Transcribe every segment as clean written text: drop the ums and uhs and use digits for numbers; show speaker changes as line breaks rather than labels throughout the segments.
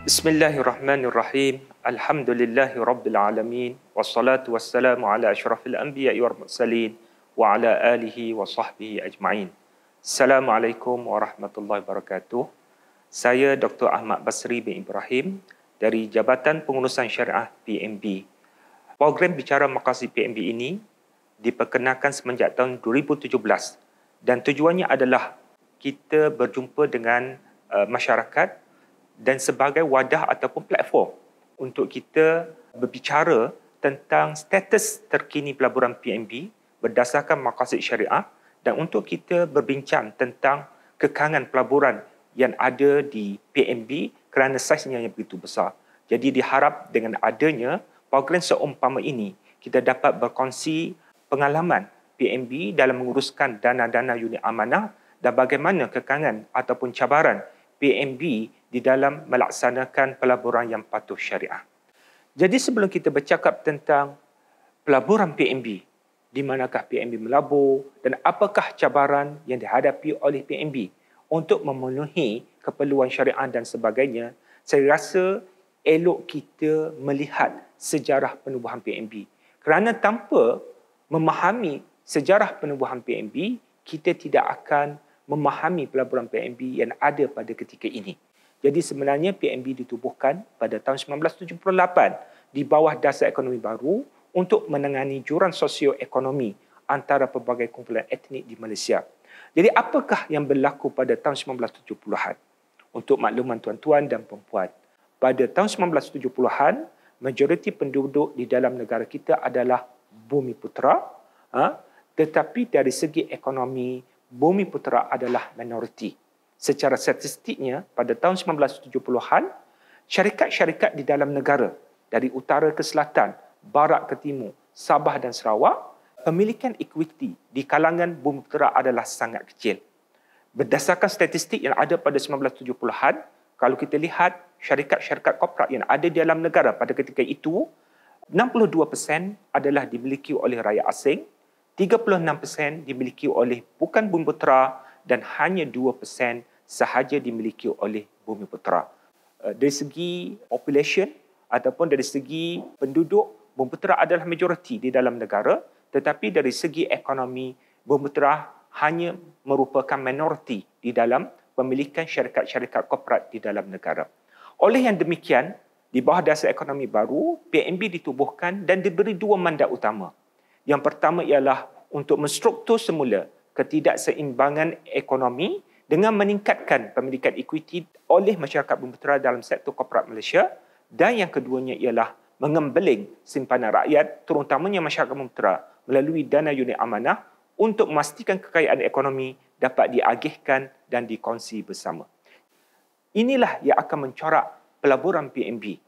Bismillahirrahmanirrahim. Alhamdulillahirabbil alamin. Wassalatu wassalamu ala asyrafil anbiya'i wal mursalin wa ala alihi wa sahbihi ajma'in. Assalamualaikum warahmatullahi wabarakatuh. Saya Dr. Ahmad Basri bin Ibrahim dari Jabatan Pengurusan Syariah PMB. Program Bicara Maqasid PMB ini diperkenalkan semenjak tahun 2017 dan tujuannya adalah kita berjumpa dengan masyarakat dan sebagai wadah ataupun platform untuk kita berbicara tentang status terkini pelaburan PMB berdasarkan maqasid syariah dan untuk kita berbincang tentang kekangan pelaburan yang ada di PMB kerana saiznya yang begitu besar. Jadi diharap dengan adanya program seumpama ini, kita dapat berkongsi pengalaman PMB dalam menguruskan dana-dana unit amanah dan bagaimana kekangan ataupun cabaran PMB di dalam melaksanakan pelaburan yang patuh syariah. Jadi sebelum kita bercakap tentang pelaburan PMB, di manakah PMB melabur dan apakah cabaran yang dihadapi oleh PMB untuk memenuhi keperluan syariah dan sebagainya, saya rasa elok kita melihat sejarah penubuhan PMB. Kerana tanpa memahami sejarah penubuhan PMB, kita tidak akan memahami pelaburan PMB yang ada pada ketika ini. Jadi sebenarnya PMB ditubuhkan pada tahun 1978 di bawah dasar ekonomi baru untuk menangani jurang sosioekonomi antara pelbagai kumpulan etnik di Malaysia. Jadi apakah yang berlaku pada tahun 1970-an? Untuk makluman tuan-tuan dan perempuan, pada tahun 1970-an, majoriti penduduk di dalam negara kita adalah Bumiputera, tetapi dari segi ekonomi, Bumiputera adalah minoriti. Secara statistiknya, pada tahun 1970-an, syarikat-syarikat di dalam negara, dari utara ke selatan, barat ke timur, Sabah dan Sarawak, pemilikan equity di kalangan Bumiputera adalah sangat kecil. Berdasarkan statistik yang ada pada 1970-an, kalau kita lihat syarikat-syarikat korporat yang ada di dalam negara pada ketika itu, 62% adalah dimiliki oleh rakyat asing, 36% dimiliki oleh bukan Bumiputera dan hanya 2% sahaja dimiliki oleh Bumiputera. Dari segi population ataupun dari segi penduduk, Bumiputera adalah majoriti di dalam negara, tetapi dari segi ekonomi, Bumiputera hanya merupakan minoriti di dalam pemilikan syarikat-syarikat korporat di dalam negara. Oleh yang demikian, di bawah dasar ekonomi baru, PMB ditubuhkan dan diberi dua mandat utama. Yang pertama ialah untuk menstruktur semula ketidakseimbangan ekonomi dengan meningkatkan pemilikan equity oleh masyarakat Bumiputera dalam sektor korporat Malaysia, dan yang keduanya ialah mengembeling simpanan rakyat terutamanya masyarakat Bumiputera melalui dana unit amanah untuk memastikan kekayaan ekonomi dapat diagihkan dan dikongsi bersama. Inilah yang akan mencorak pelaburan PMB.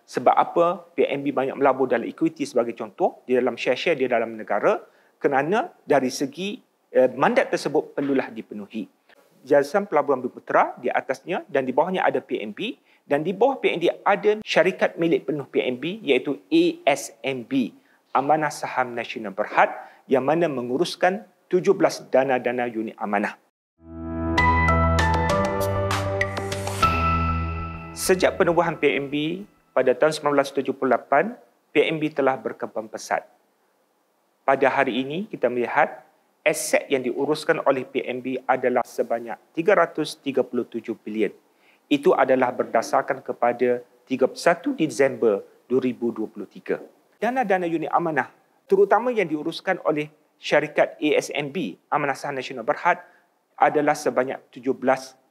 Sebab apa PMB banyak melabur dalam equity sebagai contoh di dalam share-share di dalam negara, kerana dari segi mandat tersebut perlulah dipenuhi. Yayasan Pelaburan Bumiputera di atasnya dan di bawahnya ada PMB, dan di bawah PMB ada syarikat milik penuh PMB iaitu ASMB, Amanah Saham Nasional Berhad, yang mana menguruskan 17 dana-dana unit amanah. Sejak penubuhan PMB pada tahun 1978, PMB telah berkembang pesat. Pada hari ini, kita melihat aset yang diuruskan oleh PMB adalah sebanyak 337 bilion. Itu adalah berdasarkan kepada 31 Disember 2023. Dana-dana unit amanah, terutama yang diuruskan oleh syarikat ASMB, Amanah Saham Nasional Berhad, adalah sebanyak 17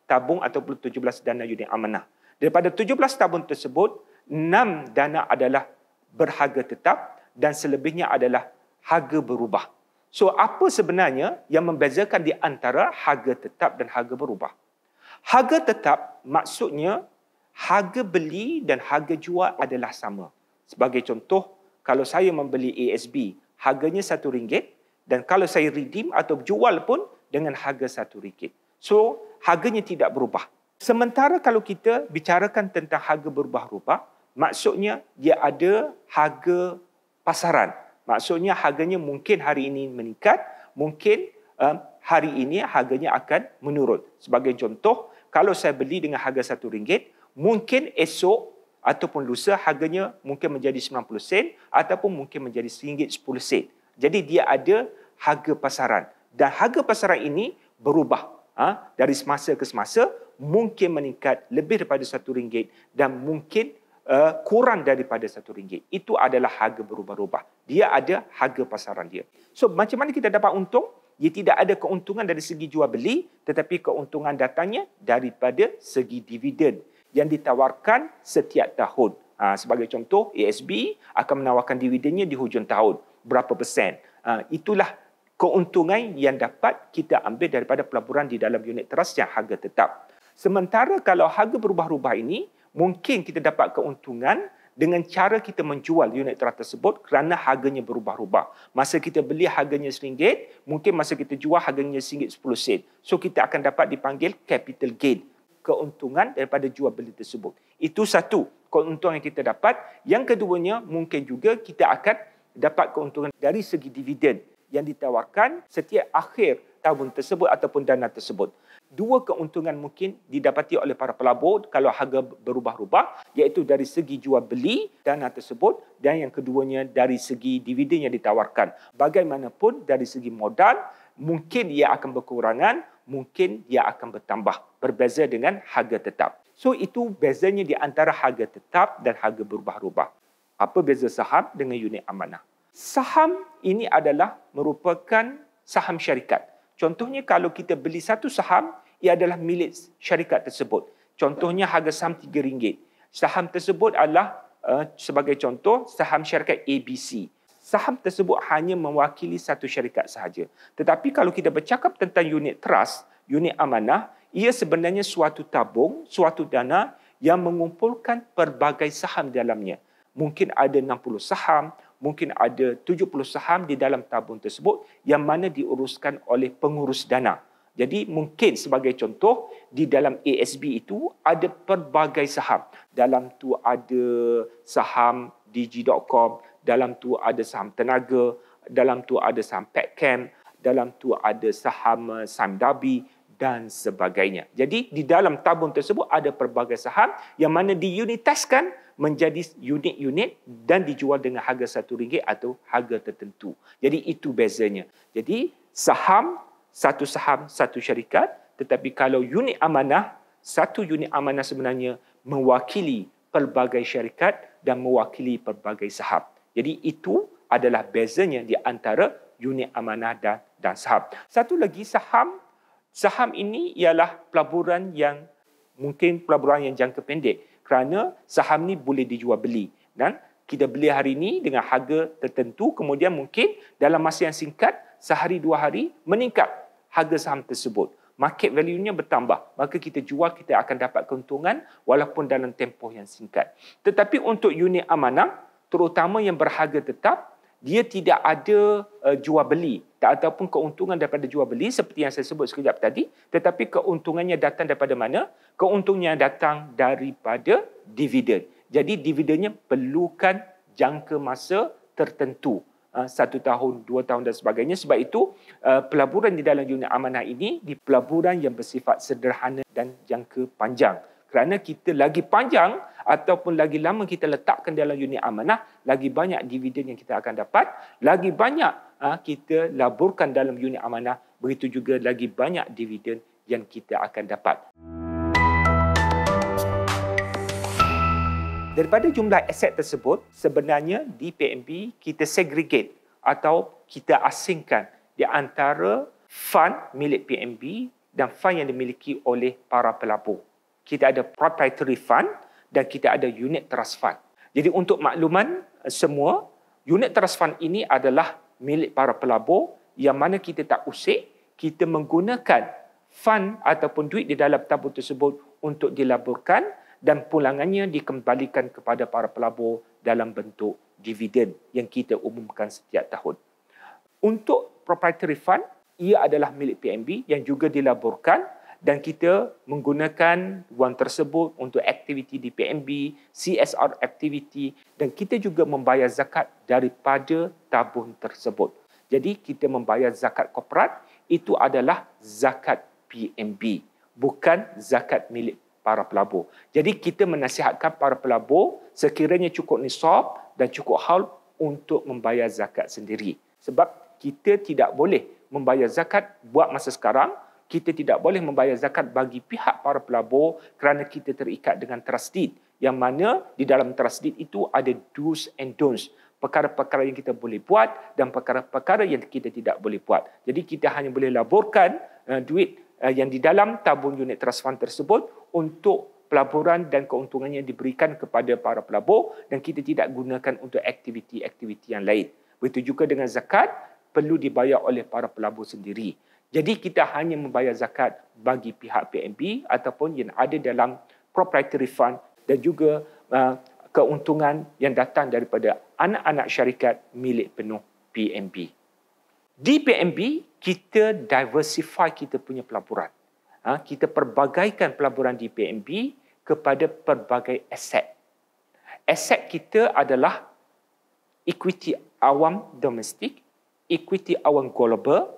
tabung ataupun 17 dana unit amanah. Daripada 17 tabung tersebut, 6 dana adalah berharga tetap dan selebihnya adalah harga berubah. So, apa sebenarnya yang membezakan di antara harga tetap dan harga berubah? Harga tetap maksudnya harga beli dan harga jual adalah sama. Sebagai contoh, kalau saya membeli ASB, harganya RM1 dan kalau saya redeem atau jual pun dengan harga RM1. So, harganya tidak berubah. Sementara kalau kita bicarakan tentang harga berubah-ubah, maksudnya dia ada harga pasaran. Maksudnya harganya mungkin hari ini meningkat, mungkin hari ini harganya akan menurun. Sebagai contoh, kalau saya beli dengan harga RM1, mungkin esok ataupun lusa harganya mungkin menjadi 90 sen ataupun mungkin menjadi RM1.10. Jadi dia ada harga pasaran. Dan harga pasaran ini berubah. Dari semasa ke semasa, mungkin meningkat lebih daripada RM1 dan mungkin kurang daripada RM1. Itu adalah harga berubah-ubah. Dia ada harga pasaran dia. So, macam mana kita dapat untung? Dia tidak ada keuntungan dari segi jual beli, tetapi keuntungan datangnya daripada segi dividen yang ditawarkan setiap tahun. Sebagai contoh, ASB akan menawarkan dividennya di hujung tahun. Berapa persen? Itulah keuntungan yang dapat kita ambil daripada pelaburan di dalam unit trust yang harga tetap. Sementara kalau harga berubah-ubah ini, mungkin kita dapat keuntungan dengan cara kita menjual unit trust tersebut kerana harganya berubah-ubah. Masa kita beli harganya RM1, mungkin masa kita jual harganya RM1.10. So kita akan dapat dipanggil capital gain, keuntungan daripada jual beli tersebut. Itu satu keuntungan yang kita dapat. Yang keduanya, mungkin juga kita akan dapat keuntungan dari segi dividen yang ditawarkan setiap akhir tahun tersebut ataupun dana tersebut. Dua keuntungan mungkin didapati oleh para pelabur kalau harga berubah-ubah, iaitu dari segi jual beli dana tersebut dan yang keduanya dari segi dividen yang ditawarkan. Bagaimanapun dari segi modal, mungkin ia akan berkurangan, mungkin ia akan bertambah, berbeza dengan harga tetap. So itu bezanya di antara harga tetap dan harga berubah-ubah. Apa beza saham dengan unit amanah? Saham ini adalah merupakan saham syarikat. Contohnya kalau kita beli satu saham, ia adalah milik syarikat tersebut. Contohnya harga saham RM3. Saham tersebut adalah sebagai contoh saham syarikat ABC. Saham tersebut hanya mewakili satu syarikat sahaja. Tetapi kalau kita bercakap tentang unit trust, unit amanah, ia sebenarnya suatu tabung, suatu dana yang mengumpulkan pelbagai saham dalamnya. Mungkin ada 60 saham, mungkin ada 70 saham di dalam tabung tersebut yang mana diuruskan oleh pengurus dana. Jadi mungkin sebagai contoh, di dalam ASB itu ada pelbagai saham. Dalam tu ada saham Digi.com, dalam tu ada saham Tenaga, dalam tu ada saham Petchem, dalam tu ada saham Sime Darby dan sebagainya. Jadi di dalam tabung tersebut ada pelbagai saham yang mana diunitaskan menjadi unit-unit dan dijual dengan harga RM1 atau harga tertentu. Jadi itu bezanya. Jadi saham, satu syarikat, tetapi kalau unit amanah, satu unit amanah sebenarnya mewakili pelbagai syarikat dan mewakili pelbagai saham. Jadi itu adalah bezanya di antara unit amanah dan saham. Satu lagi saham ini ialah pelaburan yang mungkin pelaburan yang jangka pendek. Kerana saham ni boleh dijual beli dan kita beli hari ini dengan harga tertentu, kemudian mungkin dalam masa yang singkat, sehari dua hari, meningkat harga saham tersebut. Market value-nya bertambah. Maka kita jual, kita akan dapat keuntungan walaupun dalam tempoh yang singkat. Tetapi untuk unit amanah, terutama yang berharga tetap, dia tidak ada jual beli ataupun keuntungan daripada jual beli seperti yang saya sebut sekejap tadi, tetapi keuntungannya datang daripada mana? Keuntungannya datang daripada dividen. Jadi dividennya perlukan jangka masa tertentu, 1 tahun, 2 tahun dan sebagainya. Sebab itu pelaburan di dalam unit amanah ini di pelaburan yang bersifat sederhana dan jangka panjang. Kerana kita lagi panjang ataupun lagi lama kita letakkan dalam unit amanah, lagi banyak dividen yang kita akan dapat, lagi banyak kita laburkan dalam unit amanah, begitu juga lagi banyak dividen yang kita akan dapat. Daripada jumlah aset tersebut, sebenarnya di PNB kita segregate atau kita asingkan di antara fund milik PNB dan fund yang dimiliki oleh para pelabur. Kita ada proprietary fund dan kita ada unit trust fund. Jadi untuk makluman semua, unit trust fund ini adalah milik para pelabur yang mana kita tak usik, kita menggunakan fund ataupun duit di dalam tabung tersebut untuk dilaburkan dan pulangannya dikembalikan kepada para pelabur dalam bentuk dividen yang kita umumkan setiap tahun. Untuk proprietary fund, ia adalah milik PNB yang juga dilaburkan dan kita menggunakan wang tersebut untuk aktiviti di PNB, CSR aktiviti dan kita juga membayar zakat daripada tabung tersebut. Jadi kita membayar zakat korporat, itu adalah zakat PNB, bukan zakat milik para pelabur. Jadi kita menasihatkan para pelabur sekiranya cukup nisab dan cukup haul untuk membayar zakat sendiri. Sebab kita tidak boleh membayar zakat buat masa sekarang, kita tidak boleh membayar zakat bagi pihak para pelabur kerana kita terikat dengan trust deed, yang mana di dalam trust deed itu ada do's and don'ts. Perkara-perkara yang kita boleh buat dan perkara-perkara yang kita tidak boleh buat. Jadi kita hanya boleh laburkan duit yang di dalam tabung unit trust fund tersebut untuk pelaburan dan keuntungannya diberikan kepada para pelabur dan kita tidak gunakan untuk aktiviti-aktiviti yang lain. Begitu juga dengan zakat, perlu dibayar oleh para pelabur sendiri. Jadi kita hanya membayar zakat bagi pihak PNB ataupun yang ada dalam proprietary fund dan juga keuntungan yang datang daripada anak-anak syarikat milik penuh PNB. Di PNB, kita diversify kita punya pelaburan. Kita perbagaikan pelaburan di PNB kepada pelbagai aset. Aset kita adalah equity awam domestik, equity awam global,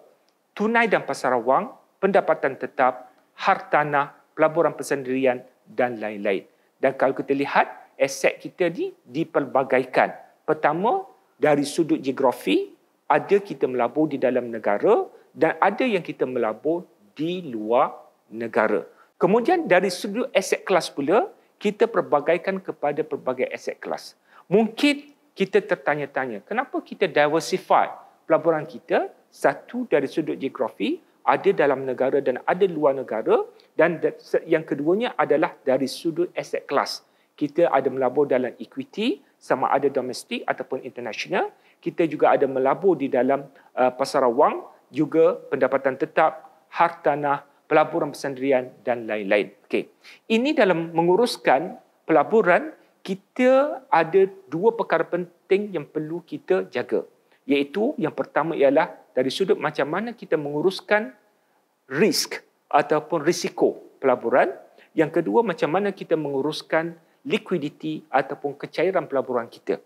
tunai dan pasar wang, pendapatan tetap, hartanah, pelaburan persendirian dan lain-lain. Dan kalau kita lihat, aset kita dipelbagaikan. Pertama, dari sudut geografi, ada kita melabur di dalam negara dan ada yang kita melabur di luar negara. Kemudian dari sudut aset kelas pula, kita perbagaikan kepada pelbagai aset kelas. Mungkin kita tertanya-tanya, kenapa kita diversify pelaburan kita? Satu, dari sudut geografi, ada dalam negara dan ada luar negara, dan yang keduanya adalah dari sudut aset kelas. Kita ada melabur dalam equity, sama ada domestik ataupun international. Kita juga ada melabur di dalam pasar wang, juga pendapatan tetap, hartanah, pelaburan persendirian dan lain-lain. Okey. Ini dalam menguruskan pelaburan, kita ada dua perkara penting yang perlu kita jaga. Iaitu yang pertama ialah dari sudut macam mana kita menguruskan risk ataupun risiko pelaburan. Yang kedua, macam mana kita menguruskan liquidity ataupun kecairan pelaburan kita.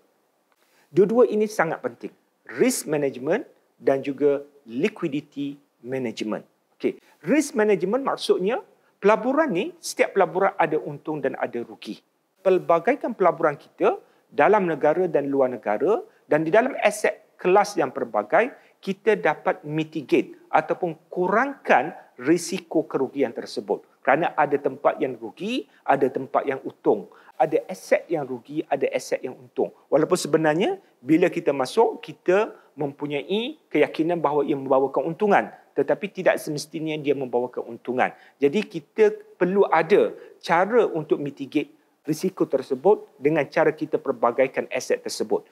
Dua-dua ini sangat penting. Risk management dan juga liquidity management. Okay. Risk management maksudnya pelaburan ni, setiap pelaburan ada untung dan ada rugi. Pelbagaikan pelaburan kita dalam negara dan luar negara dan di dalam aset kelas yang pelbagai, kita dapat mitigate ataupun kurangkan risiko kerugian tersebut. Kerana ada tempat yang rugi, ada tempat yang untung. Ada aset yang rugi, ada aset yang untung. Walaupun sebenarnya bila kita masuk, kita mempunyai keyakinan bahawa ia membawa keuntungan. Tetapi tidak semestinya dia membawa keuntungan. Jadi kita perlu ada cara untuk mitigate risiko tersebut dengan cara kita perbagaikan aset tersebut.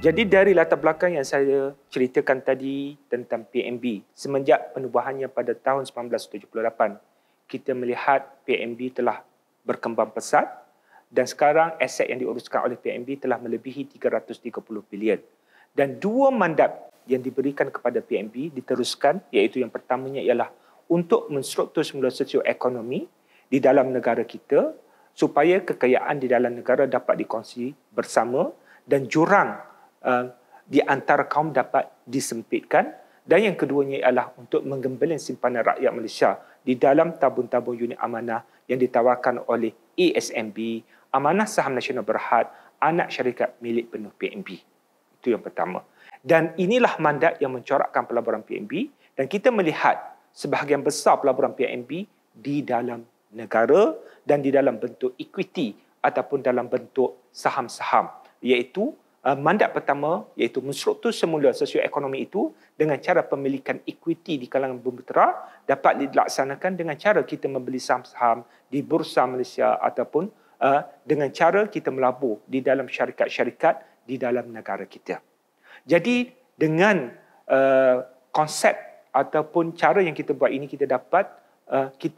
Jadi dari latar belakang yang saya ceritakan tadi tentang PNB, semenjak penubuhannya pada tahun 1978, kita melihat PNB telah berkembang pesat dan sekarang aset yang diuruskan oleh PNB telah melebihi 330 bilion. Dan dua mandat yang diberikan kepada PNB diteruskan, iaitu yang pertamanya ialah untuk menstruktur semula sosioekonomi di dalam negara kita supaya kekayaan di dalam negara dapat dikongsi bersama dan jurang di antara kaum dapat disempitkan, dan yang keduanya ialah untuk menggembalin simpanan rakyat Malaysia di dalam tabung-tabung unit amanah yang ditawarkan oleh ASMB, Amanah Saham Nasional Berhad, anak syarikat milik penuh PNB. Itu yang pertama. Dan inilah mandat yang mencorakkan pelaburan PNB, dan kita melihat sebahagian besar pelaburan PNB di dalam negara dan di dalam bentuk equity ataupun dalam bentuk saham-saham, iaitu mandat pertama iaitu menstruktur semula sosioekonomi itu dengan cara pemilikan equity di kalangan bumiputera dapat dilaksanakan dengan cara kita membeli saham-saham di Bursa Malaysia ataupun dengan cara kita melabur di dalam syarikat-syarikat di dalam negara kita. Jadi dengan konsep ataupun cara yang kita buat ini, kita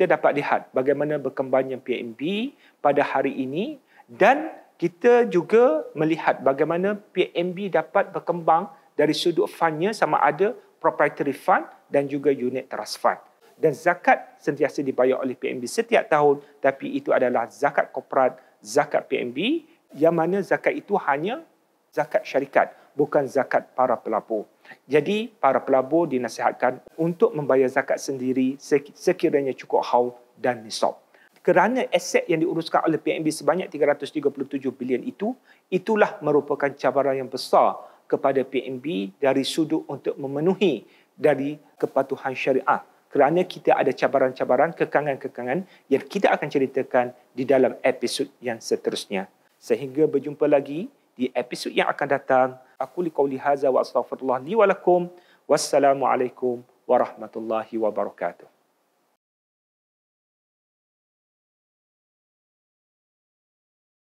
dapat lihat bagaimana berkembangnya PNB pada hari ini, dan kita juga melihat bagaimana PNB dapat berkembang dari sudut fundnya, sama ada proprietary fund dan juga unit trust fund. Dan zakat sentiasa dibayar oleh PNB setiap tahun, tapi itu adalah zakat korporat, zakat PNB, yang mana zakat itu hanya zakat syarikat, bukan zakat para pelabur. Jadi, para pelabur dinasihatkan untuk membayar zakat sendiri sekiranya cukup haul dan nisab. Kerana aset yang diuruskan oleh PNB sebanyak 337 bilion itulah merupakan cabaran yang besar kepada PNB dari sudut untuk memenuhi dari kepatuhan syariah. Kerana kita ada cabaran-cabaran, kekangan-kekangan yang kita akan ceritakan di dalam episod yang seterusnya. Sehingga berjumpa lagi di episod yang akan datang. Aku liqauli hadza wa astaghfirullah li wa lakum. Wassalamualaikum warahmatullahi wabarakatuh.